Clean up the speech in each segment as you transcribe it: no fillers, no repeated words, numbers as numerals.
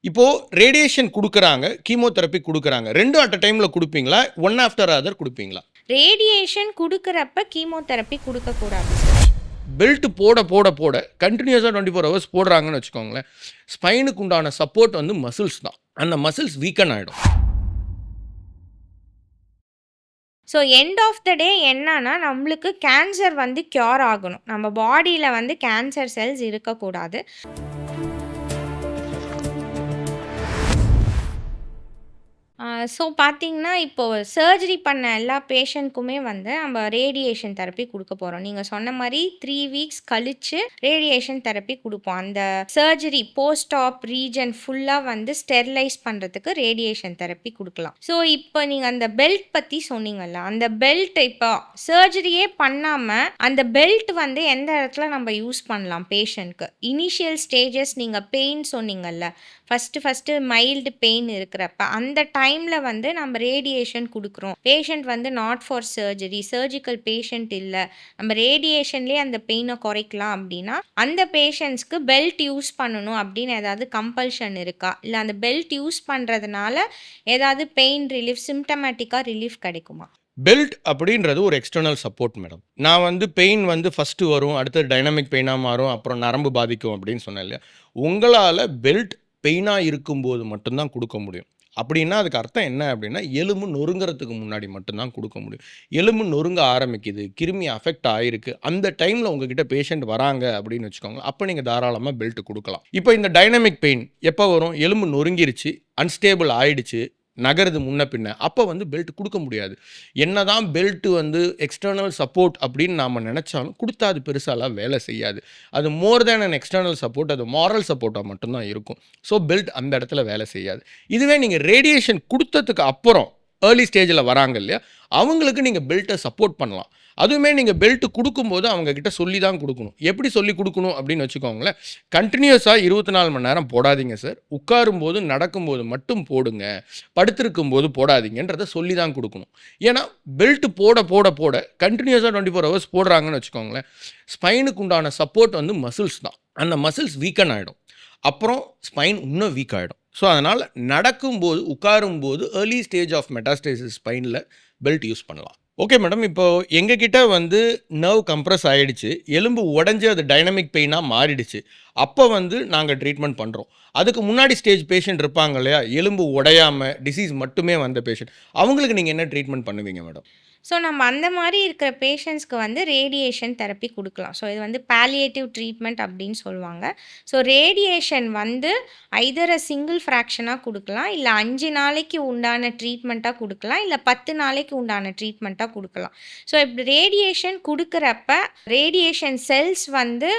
இப்போ ரேடியேஷன் குடுக்குறாங்க, கீமோதெரபி குடுக்குறாங்க. 2ம் அட் அ டைம்ல குடுப்பீங்களா? ஒன் ஆஃப்டர் அதர் குடுப்பீங்களா? ரேடியேஷன் குடுக்குறப்ப கீமோதெரப்பி குடுக்கக்கூடாது சார். பெல்ட் போட போட போட கன்டினியூஸா 24 ஹவர்ஸ் போடுறாங்கன்னு வச்சுக்கோங்களேன். ஸ்பைனுக்கு உண்டான சப்போர்ட் வந்து மசில்ஸ் தான். அந்த மசில்ஸ் வீக்கன் ஆயிடும். ஸோ எண்ட் ஆஃப் த டே என்னன்னா, நம்மளுக்கு கேன்சர் வந்து க்யூர் ஆகணும். நம்ம பாடியில வந்து கேன்சர் செல்ஸ் இருக்கக்கூடாது. ஸோ பார்த்தீங்கன்னா, இப்போ சர்ஜரி பண்ண எல்லா பேஷண்ட்க்குமே வந்து நம்ம ரேடியேஷன் தெரப்பி குடுக்க போறோம். நீங்க சொன்ன மாரி 3 வீக்ஸ் கழிச்சு ரேடியேஷன் தெரப்பி குடுப்போம். அந்த சர்ஜரி போஸ்ட் ஆப் ரீஜன் ஃபுல்லா வந்து ஸ்டெரிலைஸ் பண்றதுக்கு ரேடியேஷன் தெரப்பி குடுக்கலாம். ஸோ இப்போ நீங்க அந்த பெல்ட் பத்தி சொன்னீங்கல்ல, அந்த பெல்ட் இப்போ சர்ஜரியே பண்ணாம, அந்த பெல்ட் வந்து எந்த இடத்துல நம்ம யூஸ் பண்ணலாம் பேஷண்ட்க்கு? இனிஷியல் ஸ்டேஜஸ் நீங்க பெயின் சொன்னீங்கல்ல, ஃபர்ஸ்ட்டு மைல்டு பெயின் இருக்கிறப்ப, அந்த டைம்ல வந்து நம்ம ரேடியேஷன் குடுக்குறோம். பேஷண்ட் வந்து not for surgery, surgical patient இல்ல. நம்ம ரேடியேஷன்லயே அந்த பெயின குறைக்கலாம் அப்டின்னா, அந்த பேஷண்ட்ஸ்க்கு பெல்ட் யூஸ் பண்ணணும் அப்டின்னு ஏதாவது கம்பல்ஷன் இருக்கா? இல்ல அந்த பெல்ட் யூஸ் பண்றதுனால ஏதாவது பெயின் ரிலீஃப், சிம்ப்டமேட்டிக்கா ரிலீஃப் கிடைக்குமா? பெல்ட் அப்படின்றது ஒரு எக்ஸ்டர்னல் சப்போர்ட் மேடம். நான் வந்து பெயின் வந்து ஃபர்ஸ்ட்டு வரும். அடுத்தது டைனமிக் பெயினா மாறும். அப்புறம் நரம்பு பாதிக்கும் அப்படின்னு சொன்னேன் இல்லையா? உங்களால பெல்ட் பெயினா இருக்கும்போது மட்டும் தான் குடுக்க முடியும். அப்படின்னா அதுக்கு அர்த்தம் என்ன அப்படின்னா, எலும்பு நொறுங்குறதுக்கு முன்னாடி மட்டும் தான் குடுக்க முடியும். எலும்பு நொறுங்க ஆரம்பிக்குது, கிருமி அஃபெக்ட் ஆயிருக்கு. அந்த டைம்ல உங்ககிட்ட பேஷண்ட் வராங்க அப்படின்னு வச்சுக்கோங்க. அப்ப நீங்க தாராளமா பெல்ட் குடுக்கலாம். இப்ப இந்த டைனமிக் பெயின் எப்ப வரும்? எலும்பு நொறுங்கிருச்சு, அன்ஸ்டேபிள் ஆயிடுச்சு, நகருது முன்ன பின்ன. அப்ப வந்து பெல்ட் குடுக்க முடியாது. என்னதான் பெல்ட் வந்து எக்ஸ்டர்னல் சப்போர்ட் அப்படின்னு நாம நெனச்சாலும், குடுத்தா அது பெருசாலாம் வேலை செய்யாது. அது மோர் தேன் அன் எக்ஸ்டர்னல் சப்போர்ட். அது மாரல் சப்போர்ட்டா மட்டும் தான் இருக்கும். ஸோ பெல்ட் அந்த இடத்துல வேலை செய்யாது. இதுவே நீங்க ரேடியேஷன் குடுத்ததுக்கு அப்புறம், ஏர்லி ஸ்டேஜ்ல வராங்க இல்லையா? அவங்களுக்கு நீங்க பெல்ட்ட சப்போர்ட் பண்ணலாம். அதுவுமே நீங்க பெல்ட் குடுக்கும்போது அவங்க கிட்ட சொல்லி தான் குடுக்கணும். எப்படி சொல்லி குடுக்கணும் அப்படின்னு வச்சுக்கோங்களேன். கன்டினியூஸா 24 மணி நேரம் போடாதீங்க சார். உட்காரும்போது, நடக்கும்போது மட்டும் போடுங்க. படுத்திருக்கும்போது போடாதீங்கன்றத சொல்லி தான் குடுக்கணும். ஏன்னா, பெல்ட் போட போட போட கன்டினியூஸா 24 ஹவர்ஸ் போடுறாங்கன்னு வச்சுக்கோங்களேன், ஸ்பைனுக்கு உண்டான சப்போர்ட் வந்து மசில்ஸ் தான். அந்த மசில்ஸ் வீக்கன் ஆயிடும். அப்புறம் ஸ்பைன் இன்னும் வீக் ஆயிடும். ஸோ, அதனால நடக்கும்போது, உட்காரும்போது ஏர்லி ஸ்டேஜ் ஆஃப் மெட்டாஸ்டேசிஸ் ஸ்பைன்ல பெல்ட் யூஸ் பண்ணலாம். Okay madam. இப்போ எங்ககிட்ட வந்து நர்வ் கம்ப்ரஸ் ஆயிடுச்சு. எலும்பு உடைஞ்சு அது டைனமிக் பெயினா மாறிடுச்சு. அப்ப வந்து நாங்க ட்ரீட்மெண்ட் பண்றோம். அதுக்கு முன்னாடி ஸ்டேஜ் பேஷண்ட் இருப்பாங்க இல்லையா? எலும்பு உடையாம டிசீஸ் மட்டுமே வந்த பேஷண்ட். அவங்களுக்கு நீங்க என்ன ட்ரீட்மெண்ட் பண்ணுவீங்க மேடம்? ஸோ நம்ம அந்த மாரி இருக்கிற பேஷண்ட்ஸ்க்கு வந்து ரேடியேஷன் தெரப்பி குடுக்கலாம். ஸோ இது வந்து பாலியேட்டிவ் ட்ரீட்மெண்ட் அப்படின்னு சொல்லுவாங்க. ஸோ ரேடியேஷன் வந்து ஐதர் சிங்கிள் ஃப்ராக்ஷனா குடுக்கலாம். இல்ல 5 நாளைக்கு உண்டான ட்ரீட்மெண்ட்டா குடுக்கலாம். இல்ல 10 நாளைக்கு உண்டான ட்ரீட்மெண்ட்டா குடுக்கலாம். ஸோ இப்படி ரேடியேஷன் குடுக்குறப்ப, ரேடியேஷன் செல்ஸ் வந்து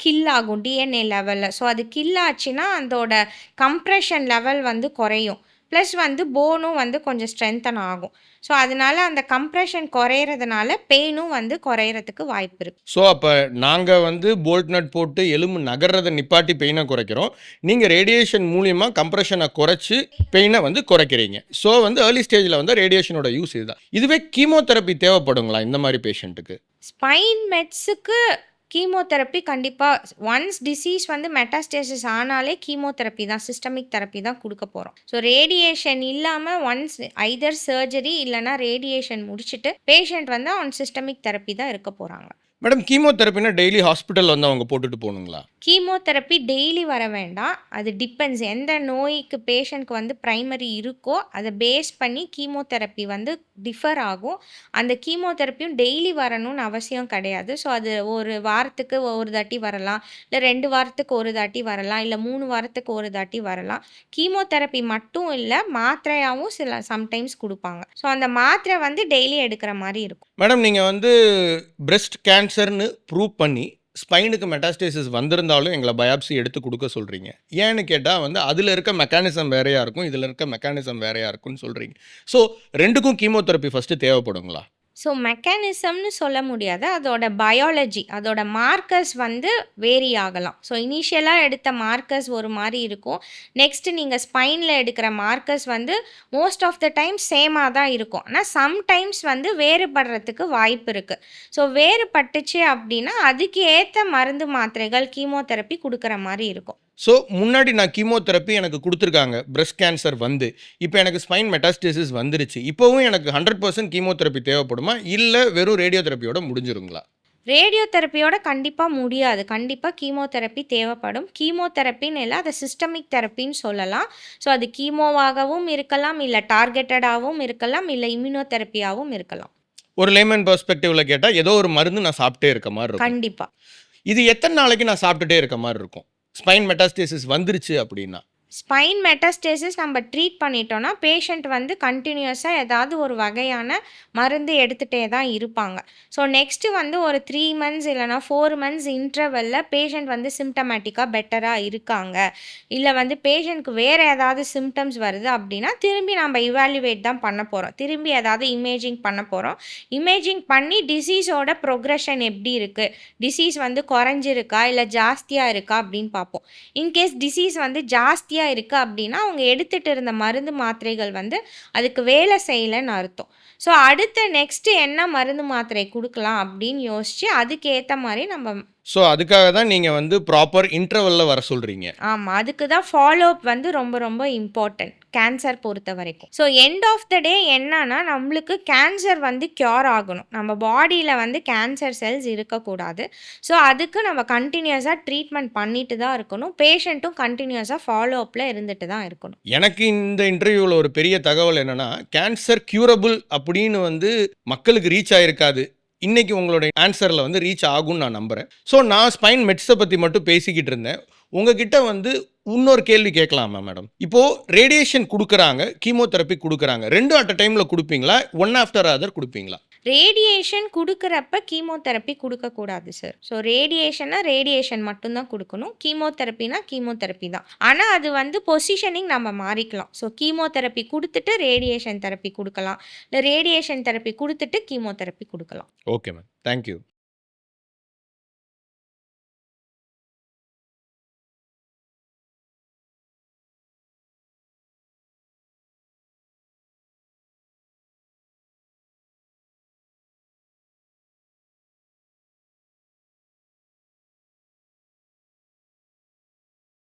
கில் ஆகும் டிஎன்ஏ லெவல்ல. ஸோ அது கில் ஆச்சுன்னா, அதோட கம்ப்ரஷன் லெவல் வந்து குறையும். ப்ளஸ் வந்து போனும் வந்து கொஞ்சம் ஸ்ட்ரென்தன் ஆகும். ஸோ அதனால அந்த கம்ப்ரஷன் குறையிறதுனால பெயினும் வந்து குறையறதுக்கு வாய்ப்பு இருக்கு. ஸோ, அப்ப நாங்க வந்து போல்ட் நட் போட்டு எலும்பு நகர்றத நிப்பாட்டி பெயின குறைக்கிறோம். நீங்க ரேடியேஷன் மூலியமா கம்ப்ரஷன குறைச்சு பெயின வந்து குறைக்கிறீங்க. ஸோ, வந்து ஏர்லி ஸ்டேஜ்ல வந்து ரேடியேஷனோட யூஸ் இதுதான். இதுவே கீமோதெரபி தேவைப்படுங்களா இந்த மாரி பேஷண்ட்டுக்கு? ஸ்பைன் மெட்ஸுக்கு கீமோதெரப்பி கண்டிப்பா ஒன்ஸ் டிசீஸ் வந்து மெட்டாஸ்டேசிஸ் ஆனாலே கீமோதெரப்பி தான், சிஸ்டமிக் தெரப்பி தான் குடுக்க போறோம். ஸோ ரேடியேஷன் இல்லாம ஒன்ஸ் ஐதர் சர்ஜரி இல்லன்னா ரேடியேஷன் முடிச்சுட்டு பேஷண்ட் வந்து ஆன் சிஸ்டமிக் தெரப்பி தான் இருக்க போறாங்க. மேடம் கீமோதெரபின்னா டெய்லி ஹாஸ்பிட்டல் வந்து அவங்க போட்டுட்டு போணுங்களா? கீமோதெரப்பி டெய்லி வர வேண்டாம். அது டிபெண்ட்ஸ். எந்த நோய்க்கு பேஷண்ட்க்கு வந்து பிரைமரி இருக்கோ, அத பேஸ் பண்ணி கீமோதெரப்பி வந்து டிஃபர் ஆகும். அந்த கீமோதெரப்பியும் டெய்லி வரணும்னு அவசியம் கிடையாது. ஸோ, அது 1 வாரத்துக்கு ஒரு தாட்டி வரலாம். இல்ல 2 வாரத்துக்கு ஒரு தாட்டி வரலாம். இல்ல 3 வாரத்துக்கு ஒரு தாட்டி வரலாம். கீமோதெரப்பி மட்டும் இல்ல, மாத்திரையாவும் சில சம்டைம்ஸ் குடுப்பாங்க. ஸோ, அந்த மாத்திரை வந்து டெய்லி எடுக்கிற மாரி இருக்கும். மேடம் நீங்க வந்து பிரெஸ்ட் கேன்சர்ன்னு ப்ரூவ் பண்ணி, ஸ்பைனுக்கு மெட்டாஸ்டேசிஸ் வந்திருந்தாலும் எங்கள பயாப்சி எடுத்து குடுக்க சொல்றீங்க. ஏன்னு கேட்டா வந்து அதில இருக்க மெக்கானிசம் வேறையா இருக்கும். இதில இருக்க மெக்கானிசம் வேறையா இருக்கும்னு சொல்றீங்க. ஸோ 2க்கும் கீமோதெரபி ஃபர்ஸ்ட்டு தேவைப்படுங்களா? ஸோ மெக்கானிசம்னு சொல்ல முடியாது. அதோட பயாலஜி, அதோட மார்க்கர்ஸ் வந்து வேரி ஆகலாம். ஸோ இனிஷியலா எடுத்த மார்க்கர்ஸ் ஒரு மாரி இருக்கும். நெக்ஸ்ட் நீங்க ஸ்பைன்ல எடுக்கிற மார்க்கர்ஸ் வந்து மோஸ்ட் ஆஃப் த டைம் சேமா தான் இருக்கும். ஆனா சம்டைம்ஸ் வந்து வேறுபடுறதுக்கு வாய்ப்பு இருக்கு. ஸோ வேறுபட்டுச்சு அப்படின்னா, அதுக்கு ஏத்த மருந்து மாத்திரைகள், கீமோதெரப்பி குடுக்குற மாரி இருக்கும். ஸோ முன்னாடி நான் கீமோதெரப்பி எனக்கு குடுத்துருக்காங்க. பிரஸ்ட் கேன்சர் வந்து. இப்ப எனக்கு ஸ்பைன் மெட்டாஸ்டேசிஸ் வந்துருச்சு. இப்பவும் எனக்கு 100% கீமோதெரப்பி தேவைப்படுமா? இல்ல வெறும் ரேடியோ தெரப்பியோட முடிஞ்சிருங்களா? ரேடியோ தெரப்பியோட கண்டிப்பா முடியாது. கண்டிப்பா கீமோதெரப்பி தேவைப்படும். கீமோதெரப்பின்னு இல்ல, அத சிஸ்டமிக் தெரப்பின்னு சொல்லலாம். ஸோ அது கீமோவாகவும் இருக்கலாம், இல்ல டார்கெட்டடாவும் இருக்கலாம், இல்ல இம்யூனோதெரப்பியாவும் இருக்கலாம். ஒரு லேமன் பெர்ஸ்பெக்டிவ்ல கேட்டா, ஏதோ ஒரு மருந்து நான் சாப்பிட்டே இருக்க மாரி இருக்கும். கண்டிப்பா. இது எத்தன நாளைக்கு நான் சாப்பிட்டுட்டே இருக்க மாரி இருக்கும்? ஸ்பைன் மெட்டாஸ்டேசிஸ் வந்துருச்சு அப்டின்னா. ஸ்பைன் மெட்டாஸ்டேசிஸ் நம்ம ட்ரீட் பண்ணிட்டோம்னா, பேஷண்ட் வந்து கன்டினியூஸா ஏதாவது ஒரு வகையான மருந்து எடுத்துட்டே தான் இருப்பாங்க. ஸோ நெக்ஸ்ட்டு வந்து ஒரு 3 மந்த்ஸ் இல்லன்னா 4 மந்த்ஸ் இன்டர்வல்ல பேஷண்ட் வந்து சிம்ப்டமேட்டிக்கா பெட்டரா இருக்காங்க. இல்ல வந்து பேஷண்ட்க்கு வேற ஏதாவது சிம்ப்டம்ஸ் வருது அப்டின்னா, திரும்பி நம்ம இவாலுவேட் தான் பண்ண போறோம். திரும்பி ஏதாவது இமேஜிங் பண்ண போறோம். இமேஜிங் பண்ணி டிசீஸோட ப்ரொக்ரஷன் எப்டி இருக்கு? டிசீஸ் வந்து குறைஞ்சிருக்கா? இல்ல ஜாஸ்தியா இருக்கா? அப்டின்னு பார்ப்போம். இன்கேஸ் டிசீஸ் வந்து ஜாஸ்தியா இருக்கு அப்டின்னா, அவங்க எடுத்துட்டு இருந்த மருந்து, மாத்திரைகள் வந்து அதுக்கு வேலை செய்யலன்னு அர்த்தம். ஸோ அடுத்த நெக்ஸ்ட் என்ன மருந்து, மாத்திரை குடுக்கலாம் அப்டின்னு யோசிச்சு, அதுக்கு ஏத்த மாரி நம்ம ஸோ அதுக்காக தான் நீங்க வந்து ப்ராப்பர் இன்டர்வல்ல வர சொல்றீங்க. ஆமா. அதுக்கு தான் ஃபாலோ அப் வந்து ரொம்ப ரொம்ப இம்பார்ட்டன்ட். கேன்சர் பொறுத்தவரைக்கும். ஸோ எண்ட் ஆஃப் த டே என்னன்னா, நம்மளுக்கு கேன்சர் வந்து க்யூர் ஆகணும். நம்ம பாடியில வந்து கேன்சர் செல்ஸ் இருக்கக்கூடாது. ஸோ அதுக்கு நம்ம கன்டினியூஸா ட்ரீட்மெண்ட் பண்ணிட்டு தான் இருக்கணும். பேஷண்ட்டும் கன்டினியூஸா ஃபாலோ அப்ல இருந்துட்டு தான் இருக்கணும். எனக்கு இந்த இன்டர்வியூல ஒரு பெரிய தகவல் என்னன்னா, கேன்சர் கியூரபிள் அப்படின்னு வந்து மக்களுக்கு ரீச் ஆயிருக்காது. இன்னைக்கு உங்களோட ஆன்சர்ல வந்து ரீச் ஆகும்னு நான் நம்புறேன். ஸோ நான் ஸ்பைன் மெட்ஸ பத்தி மட்டும் பேசிக்கிட்டு இருந்தேன். உங்ககிட்ட வந்து இன்னொரு கேள்வி கேட்கலாமா மேடம்? இப்போ ரேடியேஷன் குடுக்குறாங்க, கீமோதெரப்பி குடுக்குறாங்க. 2 அட் அ டைம்ல குடுப்பீங்களா? ஒன் ஆஃப்டர் அதர் குடுப்பீங்களா? ரேடியேஷன் குடுக்குறப்ப கீமோதெரப்பி குடுக்கக்கூடாது சார். ஸோ ரேடியேஷன்னா ரேடியேஷன் மட்டும் தான் குடுக்கணும். கீமோதெரப்பினா கீமோதெரப்பி தான். ஆனா அது வந்து பொசிஷனிங் நம்ம மாறிக்கலாம். ஸோ கீமோதெரப்பி குடுத்துட்டு ரேடியேஷன் தெரப்பி குடுக்கலாம். இல்ல ரேடியேஷன் தெரப்பி குடுத்துட்டு கீமோதெரப்பி குடுக்கலாம். Okay ma'am. Thank you.